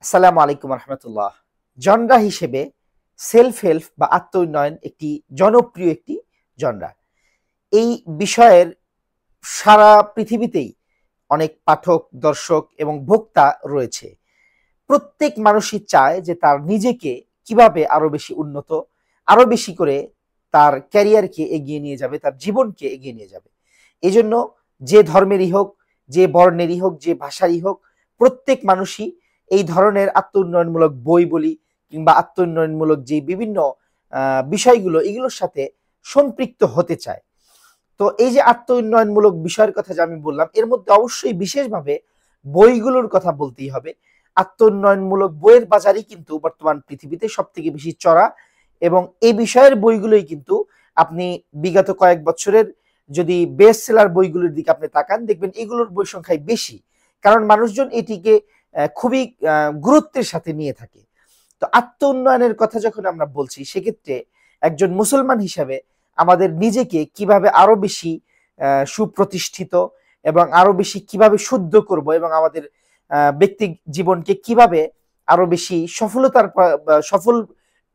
আসসালামু আলাইকুম রহমতুল্লাহ। জনরা হিসেবে সেলফ হেল্প বা আত্ম উন্নয়ন একটি জনপ্রিয় একটি জনরা। এই বিষয়ের সারা পৃথিবীতেই অনেক পাঠক, দর্শক এবং ভোক্তা রয়েছে। প্রত্যেক মানুষই চায় যে তার নিজেকে কিভাবে আরো বেশি উন্নত, আরো বেশি করে তার ক্যারিয়ারকে এগিয়ে নিয়ে যাবে, তার জীবনকে এগিয়ে নিয়ে যাবে। এজন্য যে ধর্মেরই হোক, যে বর্ণেরই হোক, যে ভাষারই হোক, প্রত্যেক মানুষই এই ধরনের আত্ম উন্নয়নমূলক বই বলি কিংবা আত্ম উন্নয়নমূলক যে বিভিন্ন বিষয়গুলো এগুলোর সাথে সম্পৃক্ত হতে চায়। তো এই যে আত্ম উন্নয়নমূলক বিষয়ের কথা যে আমি বললাম, এর মধ্যে অবশ্যই বিশেষভাবে বইগুলোর কথা বলতেই হবে। আত্ম উন্নয়নমূলক বইয়ের বাজারই কিন্তু বর্তমান পৃথিবীতে সব থেকে বেশি চড়া, এবং এই বিষয়ের বইগুলোই কিন্তু আপনি বিগত কয়েক বছরের যদি বেস্ট সেলার বইগুলোর দিকে আপনি তাকান, দেখবেন এগুলোর বই সংখ্যায় বেশি। কারণ মানুষজন এটিকে খুবই গুরুত্বের সাথে নিয়ে থাকে। তো আত্ম উন্নয়নের কথা যখন আমরা বলছি, সেক্ষেত্রে একজন মুসলমান হিসাবে আমাদের নিজেকে কিভাবে আরো বেশি সুপ্রতিষ্ঠিত এবং আরো বেশি কিভাবে শুদ্ধ করব, এবং আমাদের ব্যক্তি জীবনকে কিভাবে আরো বেশি সফল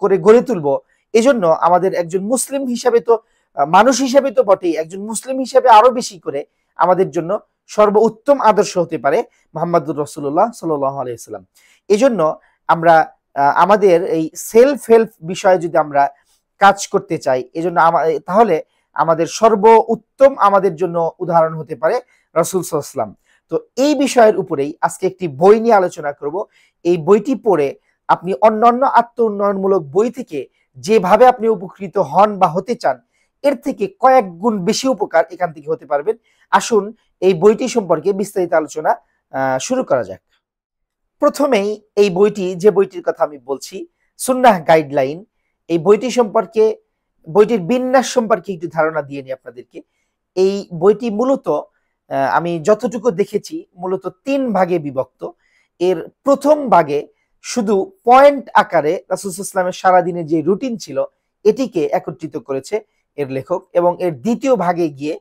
করে গড়ে তুলবো, এজন্য আমাদের একজন মুসলিম হিসাবে তো মানুষ হিসাবে তো বটেই, একজন মুসলিম হিসাবে আরো বেশি করে আমাদের জন্য সর্বোত্তম আদর্শ হতে পারে মোহাম্মদুর রাসূলুল্লাহ সাল্লাল্লাহু আলাইহি ওয়াসাল্লাম। এজন্য আমরা আমাদের এই সেলফ হেল্প বিষয়ে যদি আমরা কাজ করতে চাই, এজন্য তাহলে আমাদের সর্বোত্তম আমাদের জন্য উদাহরণ হতে পারে রাসূল সাল্লাল্লাহু আলাইহি ওয়াসাল্লাম। তো এই বিষয়ের উপরেই আজকে একটি বই নিয়ে আলোচনা করব। এই বইটি পড়ে আপনি অন্যান্য আত্ম উন্নয়নমূলক বই থেকে যেভাবে আপনি উপকৃত হন বা হতে চান, এর থেকে কয়েক গুণ বেশি উপকার এখান থেকে হতে পারবেন। আসুন এই বইটি সম্পর্কে বিস্তারিত আলোচনা শুরু করা যাক। প্রথমেই এই বইটি, যে বইটির কথা আমি বলছি, সুন্নাহ গাইডলাইন, এই বইটি সম্পর্কে, বইটির বিন্যাস সম্পর্কে একটু ধারণা দিয়ে নিই আপনাদেরকে। এই বইটি মূলত আমি যতটুকু দেখেছি মূলত ৩ ভাগে বিভক্ত। এর প্রথম ভাগে শুধু পয়েন্ট আকারে রাসূল সাল্লাল্লাহু আলাইহি ওয়াসাল্লামের সারাদিনের যে রুটিন ছিল এটিকে একত্রিত করেছে এর লেখক, এবং এর দ্বিতীয় ভাগে গিয়ে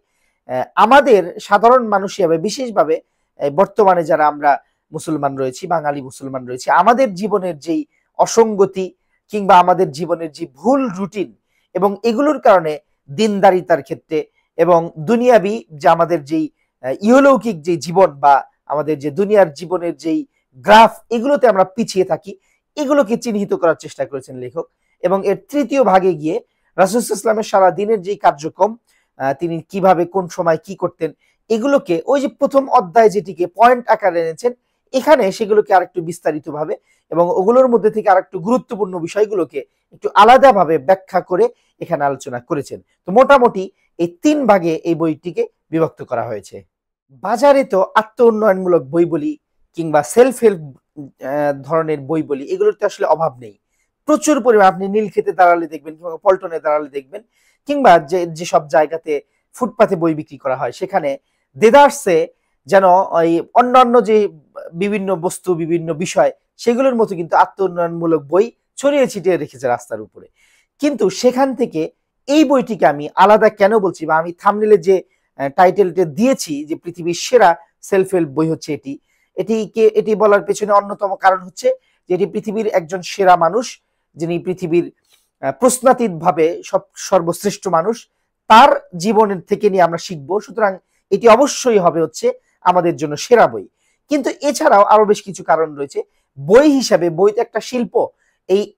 আমাদের সাধারণ মানুষ হিসেবে, বিশেষভাবে বর্তমানে যারা আমরা মুসলমান রয়েছি, বাঙালি মুসলমান রয়েছি, আমাদের জীবনের যেই অসঙ্গতি কিংবা আমাদের জীবনের যে ভুল রুটিন, এবং এগুলোর কারণে দিনদারিতার ক্ষেত্রে এবং দুনিয়াবি যে আমাদের যেই ইহলৌকিক যে জীবন বা আমাদের যে দুনিয়ার জীবনের যেই গ্রাফ, এগুলোতে আমরা পিছিয়ে থাকি, এগুলোকে চিহ্নিত করার চেষ্টা করেছেন লেখক। এবং এর তৃতীয় ভাগে গিয়ে রাসূল সাল্লাল্লাহু আলাইহি ওয়াসাল্লামের সারা দিনের যে কার্যক্রম, তিনি কিভাবে কোন সময় কি করতেন, এগুলোকে ওই যে প্রথম অধ্যায় যেটিকে পয়েন্ট আকারে এনেছেন, এখানে সেগুলোকে আরেকটু বিস্তারিত ভাবে এবং ওগুলোর মধ্যে থেকে আরেকটু গুরুত্বপূর্ণ বিষয়গুলোকে একটু আলাদাভাবে ব্যাখ্যা করে এখানে আলোচনা করেছেন। তো মোটামুটি এই ৩ ভাগে এই বইটিকে বিভক্ত করা হয়েছে। বাজারে তো আত্ম উন্নয়নমূলক বই বলি কিংবা সেলফ হেল্প ধরনের বই বলি, এগুলোর তো আসলে অভাব নেই। প্রচুর পরিমাণ আপনি নীলক্ষেতে দাঁড়ালে দেখবেন কিংবা পল্টনে দাঁড়ালে দেখবেন, কিংবা যেসব জায়গাতে ফুটপাতে বই বিক্রি করা হয়, সেখানে দেদারসে যেন ওই অন্যান্য যে বিভিন্ন বস্তু, বিভিন্ন বিষয়, সেগুলোর মতো কিন্তু আত্ম উন্নয়নমূলক বই ছড়িয়ে ছিটিয়ে রেখেছে রাস্তার উপরে। কিন্তু সেখান থেকে এই বইটিকে আমি আলাদা কেন বলছি, বা আমি থাম্বনেইলে যে টাইটেলটা দিয়েছি যে পৃথিবীর সেরা সেলফ হেল্প বই হচ্ছে এটি বলার পেছনে অন্যতম কারণ হচ্ছে যে এটি পৃথিবীর একজন সেরা মানুষ, যিনি পৃথিবীর প্রশ্নাতীত ভাবে সর্বশ্রেষ্ঠ মানুষ, তার জীবনের থেকে নিয়ে আমরা শিখবো। সুতরাং এটি অবশ্যই হবে হচ্ছে আমাদের জন্য সেরা বই। কিন্তু এছাড়াও আরো বেশ কিছু কারণ রয়েছে। বই হিসাবে, বই তো একটা শিল্প,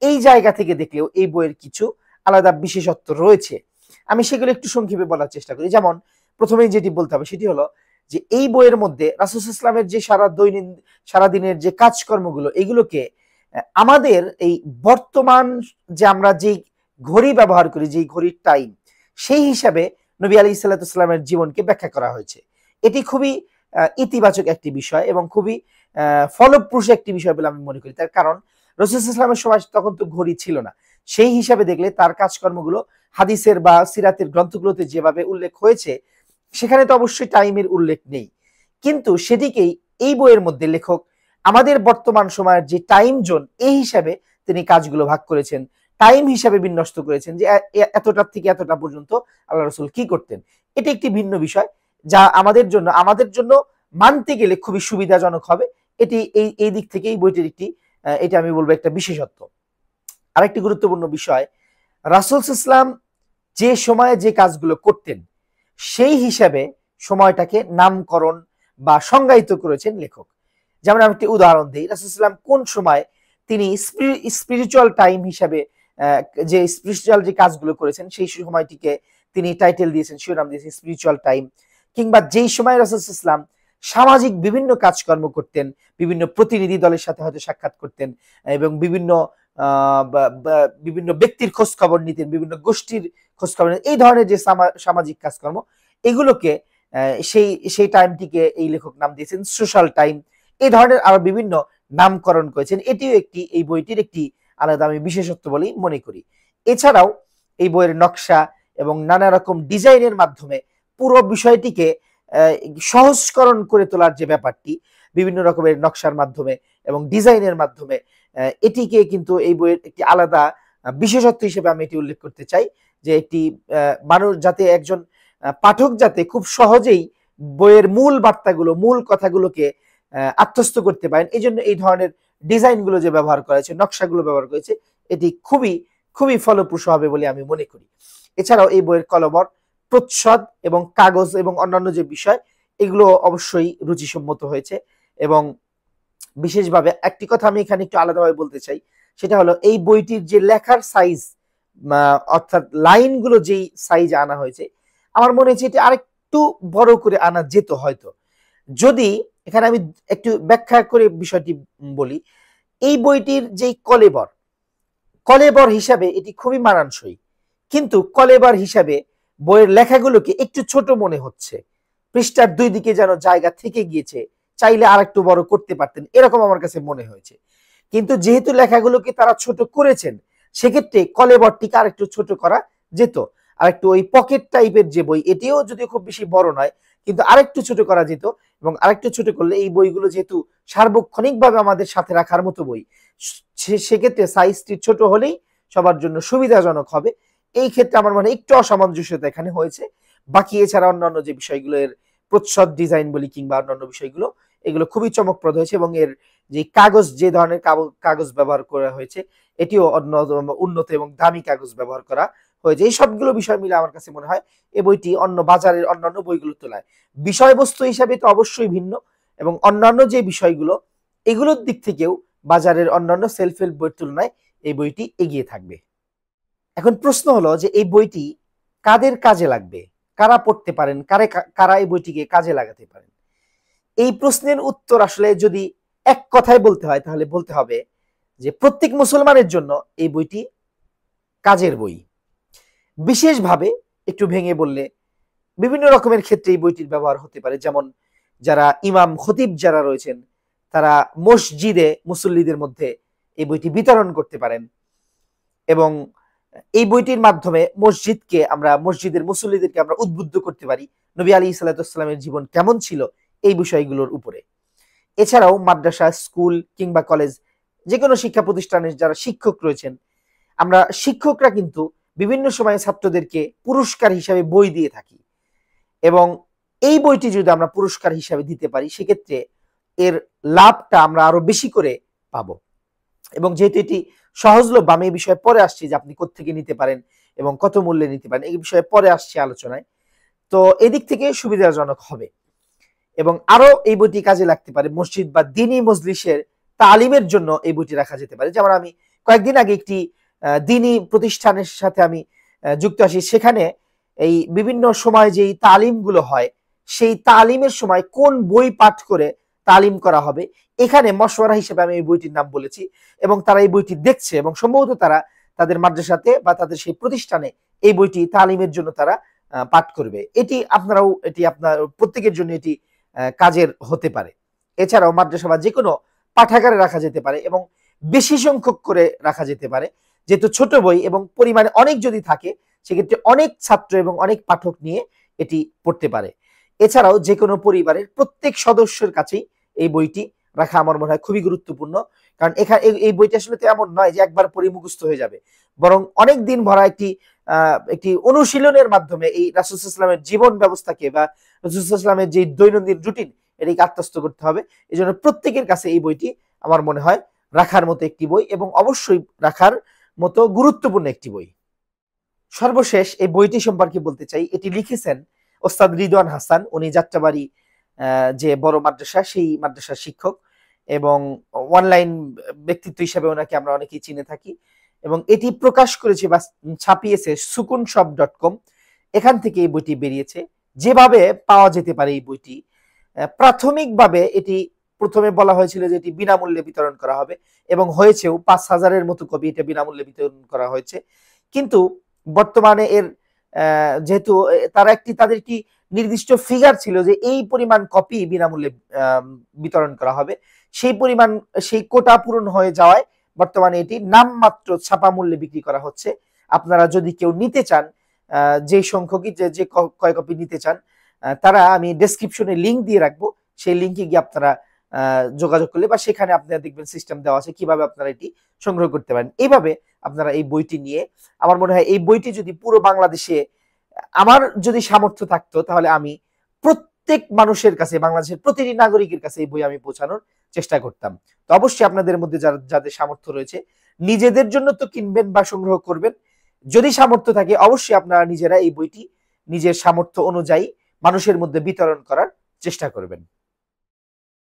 এই জায়গা থেকে দেখলেও এই বইয়ের কিছু আলাদা বিশেষত্ব রয়েছে। আমি সেগুলো একটু সংক্ষেপে বলার চেষ্টা করি। যেমন প্রথমেই যেটি বলতে হবে সেটি হলো যে এই বইয়ের মধ্যে রাসূল সাল্লাল্লাহু আলাইহি ওয়াসাল্লামের যে সারাদিনের যে কাজকর্মগুলো, এগুলোকে আমাদের এই বর্তমান যে আমরা যেই ঘড়ি ব্যবহার করি, যেই ঘড়ির টাইম, সেই হিসাবে নবী আলাইহিস সালাতু ওয়াস সালামের জীবনকে ব্যাখ্যা করা হয়েছে। এটি খুবই ইতিবাচক একটি বিষয় এবং খুবই ফলপ্রসূ একটি বিষয় বলে আমি মনে করি। তার কারণ রাসূল সাল্লাল্লাহু আলাইহি ওয়াসাল্লামের সময় তখন তো ঘড়ি ছিল না। সেই হিসাবে দেখলে তার কাজকর্মগুলো হাদিসের বা সিরাতের গ্রন্থগুলোতে যেভাবে উল্লেখ হয়েছে, সেখানে তো অবশ্যই টাইমের উল্লেখ নেই। কিন্তু সেটিকেই এই বইয়ের মধ্যে লেখক আমাদের বর্তমান সময়ের যে টাইম জোন, এই হিসাবে তিনি কাজগুলো ভাগ করেছেন, টাইম হিসাবে বিন্যস্ত করেছেন যে এতটা থেকে এতটা পর্যন্ত আল্লাহ রাসূল কি করতেন। এটি একটি ভিন্ন বিষয়, যা আমাদের জন্য মানতে গেলে খুবই সুবিধাজনক হবে। এটি এই দিক থেকে এই বইটির একটি এটা আমি বলবো একটা বিশেষত্ব। আরেকটি গুরুত্বপূর্ণ বিষয়, রাসূল ইসলাম যে সময়ে যে কাজগুলো করতেন সেই হিসাবে সময়টাকে নামকরণ বা সংজ্ঞায়িত করেছেন লেখক। যেমন আমি একটি উদাহরণ দিই, রাসূল ইসলাম কোন সময় তিনি স্পিরিচুয়াল টাইম হিসাবে যে স্পিরিচুয়াল যে কাজগুলো করেছেন সেই সময়টিকে তিনি টাইটেল দিয়েছেন, শিরোনাম দিয়েছেন স্পিরিচুয়াল টাইম। কিংবা যেই সময় রাসূল ইসলাম সামাজিক বিভিন্ন কাজকর্ম করতেন, বিভিন্ন প্রতিনিধি দলের সাথে হয়তো সাক্ষাৎ করতেন এবং বিভিন্ন ব্যক্তির খোঁজ খবর নিতেন, বিভিন্ন গোষ্ঠীর খোঁজ খবর নিতেন, এই ধরনের যে সামাজিক কাজকর্ম এগুলোকে সেই টাইমটিকে এই লেখক নাম দিয়েছেন সোশ্যাল টাইম। এই ধরনের আরো বিভিন্ন নামকরণ করেছেন। এটিও এই বইটির একটি আলাদা আমি বিশেষত্ব বলেই মনে করি। এছাড়াও এই বইয়ের নকশা এবং নানা রকম ডিজাইনের মাধ্যমে পুরো বিষয়টিকে সহজকরণ করে তোলার যে ব্যাপারটি, বিভিন্ন রকমের নকশার মাধ্যমে এবং ডিজাইনের মাধ্যমে, এটিকে কিন্তু এই বইয়ের একটি আলাদা বিশেষত্ব হিসেবে আমি এটি উল্লেখ করতে চাই, যে একটি মানুষ যাতে একজন পাঠক যাতে খুব সহজেই বইয়ের মূল বার্তাগুলো, মূল কথাগুলোকে আত্মস্থ করতে পারেন, এই জন্য এই ধরনের ডিজাইনগুলো যে ব্যবহার করা হয়েছে, নকশাগুলো ব্যবহার করেছে, এটি খুবই খুবই ফলপ্রসূ হবে বলে আমি মনে করি। এছাড়াও এই বইয়ের কলবর, প্রচ্ছদ এবং কাগজ এবং অন্যান্য যে বিষয়, এগুলো অবশ্যই রুচিসম্মত হয়েছে। এবং বিশেষভাবে একটি কথা আমি এখানে একটু আলাদাভাবে বলতে চাই, সেটা হলো এই বইটির যে লেখার সাইজ, অর্থাৎ লাইনগুলো যেই সাইজ আনা হয়েছে, আমার মনে হচ্ছে এটি আরেকটু বড় করে আনা যেত হয়তো। যদি এখানে আমি একটু ব্যাখ্যা করে বিষয়টি বলি, এই বইটির যেই কলেবর হিসাবে এটি খুবই মানানসই, কিন্তু কলেবর হিসাবে বইয়ের লেখাগুলোকে একটু ছোট মনে হচ্ছে, পৃষ্ঠার দুই দিকে যেন জায়গা থেকে গিয়েছে, চাইলে আর একটু বড় করতে পারতেন, এরকম আমার কাছে মনে হয়েছে। কিন্তু যেহেতু লেখাগুলোকে তারা ছোট করেছেন, সেক্ষেত্রে কলেবরটিকে আর একটু ছোট করা যেত। আর একটু ওই পকেট টাইপের যে বই, এটিও যদি খুব বেশি বড় নয়, কিন্তু আরেকটু ছোট করা যেত। এবং আরেকটু ছোট করলে এই বইগুলো যেহেতু সার্বক্ষণিকভাবে আমাদের সাথে রাখার মতো বই, সেক্ষেত্রে সাইজটি ছোট হলেই সবার জন্য সুবিধাজনক হবে। এই ক্ষেত্রে আমার মনে হয় একটু অসামঞ্জস্যতা এখানে হয়েছে। বাকি এছাড়া অন্যান্য যে বিষয়গুলো, এর প্রচ্ছদ ডিজাইন বলি কিংবা অন্যান্য বিষয়গুলো, এগুলো খুবই চমকপ্রদ হয়েছে। এবং এর যে কাগজ, যে ধরনের কাগজ ব্যবহার করা হয়েছে, এটিও উন্নত এবং দামি কাগজ ব্যবহার করা হয়েছে। এই সবগুলো বিষয় মিলে আমার কাছে মনে হয় এই বইটি অন্য বাজারের অন্যান্য বইগুলোর তুলনায় বিষয়বস্তু হিসাবে তো অবশ্যই ভিন্ন, এবং অন্যান্য যে বিষয়গুলো, এগুলোর দিক থেকেও বাজারের অন্যান্য সেলফ হেল্প বইয়ের তুলনায় এই বইটি এগিয়ে থাকবে। এখন প্রশ্ন হলো যে এই বইটি কাদের কাজে লাগবে, কারা পড়তে পারেন, কারা এই বইটিকে কাজে লাগাতে পারেন। এই প্রশ্নের উত্তর আসলে যদি এক কথায় বলতে হয়, তাহলে বলতে হবে যে প্রত্যেক মুসলমানের জন্য এই বইটি কাজের বই। বিশেষভাবে একটু ভেঙে বললে বিভিন্ন রকমের ক্ষেত্রে এই বইটির ব্যবহার হতে পারে। যেমন যারা ইমাম খতিব যারা রয়েছেন, তারা মসজিদে মুসল্লিদের মধ্যে এই বইটি বিতরণ করতে পারেন, এবং এই বইটির মাধ্যমে মসজিদের মুসল্লিদেরকে আমরা উদ্বুদ্ধ করতে পারি নবী আলাইহিস সালামের জীবন কেমন ছিল এই বিষয়গুলোর উপরে। এছাড়াও মাদ্রাসা, স্কুল কিংবা কলেজ, যে কোনো শিক্ষা প্রতিষ্ঠানের যারা শিক্ষক রয়েছেন, আমরা শিক্ষকরা কিন্তু বিভিন্ন সময়ে ছাত্রদেরকে পুরস্কার হিসাবে বই দিয়ে থাকি, এবং এই বইটি যদি আমরা পুরস্কার হিসাবে দিতে পারি, সেক্ষেত্রে এর লাভটা আমরা আরো বেশি করে পাবো। এবং যেহেতু এটি সহজলভ্য, আমি এই বিষয়ে পরে আসছি যে আপনি কোত্থেকে নিতে পারেন এবং কত মূল্যে নিতে পারেন, এই বিষয়ে পরে আসছি আলোচনায়। তো এদিক থেকে সুবিধাজনক হবে। এবং আরো এই বইটি কাজে লাগতে পারে মসজিদ বা দ্বীনি মজলিসের তালিমের জন্য এই বইটি রাখা যেতে পারে। যেমন আমি কয়েকদিন আগে একটি দ্বীনি প্রতিষ্ঠানের সাথে আমি যুক্ত আছি, সেখানে এই বিভিন্ন সময় যেই তালিমগুলো হয়, সেই তালিমের সময় কোন বই পাঠ করে তালিম করা হবে, এখানে মশওয়ারা হিসেবে আমি এই বইটির নাম বলেছি, এবং তারা এই বইটি দেখছে, এবং সম্ভবত তারা তাদের মাদ্রাসাতে বা তাদের সেই প্রতিষ্ঠানে এই বইটি তালিমের জন্য তারা পাঠ করবে। এটি আপনার প্রত্যেকের জন্য এটি কাজের হতে পারে। এছাড়াও মাদ্রাসা বা যে কোনো পাঠাগারে রাখা যেতে পারে, এবং বেশি সংখ্যক করে রাখা যেতে পারে, যেহেতু ছোট বই এবং পরিমাণে অনেক যদি থাকে, সেক্ষেত্রে অনেক ছাত্র এবং অনেক পাঠক নিয়ে এটি পড়তে পারে। এছাড়াও যে কোনো পরিবারের প্রত্যেক সদস্যের কাছেই এই বইটি রাখা আমার মনে হয় খুবই গুরুত্বপূর্ণ। কারণ এখানে এই বইটি আসলে তো এমন নয় যে একবার পড়ে মুখস্থ হয়ে যাবে, বরং অনেক দিন ভরা একটি অনুশীলনের মাধ্যমে এই রাসূল সাল্লাল্লাহু আলাইহি ওয়াসাল্লামের জীবন ব্যবস্থাকে বা রাসূল সাল্লাল্লাহু আলাইহি ওয়াসাল্লামের যে দৈনন্দিন রুটিন, এটিকে আত্মস্থ করতে হবে। এই জন্য প্রত্যেকের কাছে এই বইটি আমার মনে হয় রাখার মতো একটি বই এবং অবশ্যই রাখার মতো গুরুত্বপূর্ণ একটি বই। সর্বশেষ এই বইটি সম্পর্কে বলতে চাই, এটি লিখেছেন ওস্তাদ রিদওয়ান হাসান। উনি যাত্রাবাড়ি যে বড় মাদ্রাসা, সেই মাদ্রাসার শিক্ষক এবং অনলাইন ব্যক্তিত্ব হিসেবে ওনাকে আমরা অনেকেই চিনে থাকি। এবং এটি প্রকাশ করেছে বা ছাপিয়েছে sukunshop.com। এখান থেকে এই বইটি বেরিয়েছে। যেভাবে পাওয়া যেতে পারে এই বইটি, প্রাথমিকভাবে এটি প্রথমে বলা হয়েছিল যে এটি বিনামূল্যে বিতরণ করা হবে এবং হয়েছেও। 5,000-এর মতো কপি এটা বিনামূল্যে বিতরণ করা হয়েছে। কিন্তু বর্তমানে এর যেহেতু তাদের একটি নির্দিষ্ট ফিগার ছিল যে এই পরিমাণ কপি বিনামূল্যে বিতরণ করা হবে, সেই কোটা পূরণ হয়ে যাওয়ায় বর্তমানে এটি নামমাত্র ছাপা মূল্যে বিক্রি করা হচ্ছে। আপনারা যদি কেউ নিতে চান, যে সংখ্যকই যে কয় কপি নিতে চান, তারা আমি ডেসক্রিপশনে লিংক দিয়ে রাখবো, সেই লিংকে গিয়ে আপনারা যোগাযোগ করলে বা সেখানে আপনারা দেখবেন সিস্টেম দেওয়া আছে কিভাবে আপনারা এটি সংগ্রহ করতে পারেন। এইভাবে আপনারা এই বইটি নিয়ে, আমার মনে হয় এই বইটি যদি পুরো বাংলাদেশে আমার যদি সামর্থ্য থাকতো, তাহলে আমি প্রত্যেক মানুষের কাছে, বাংলাদেশের প্রতিটি নাগরিকের কাছে এই বই আমি পৌঁছানোর চেষ্টা করতাম। তো অবশ্যই আপনাদের মধ্যে যাদের সামর্থ্য রয়েছে, নিজেদের জন্য তো কিনবেন বা সংগ্রহ করবেন, যদি সামর্থ্য থাকে অবশ্যই আপনারা নিজেরা এই বইটি নিজের সামর্থ্য অনুযায়ী মানুষের মধ্যে বিতরণ করার চেষ্টা করবেন।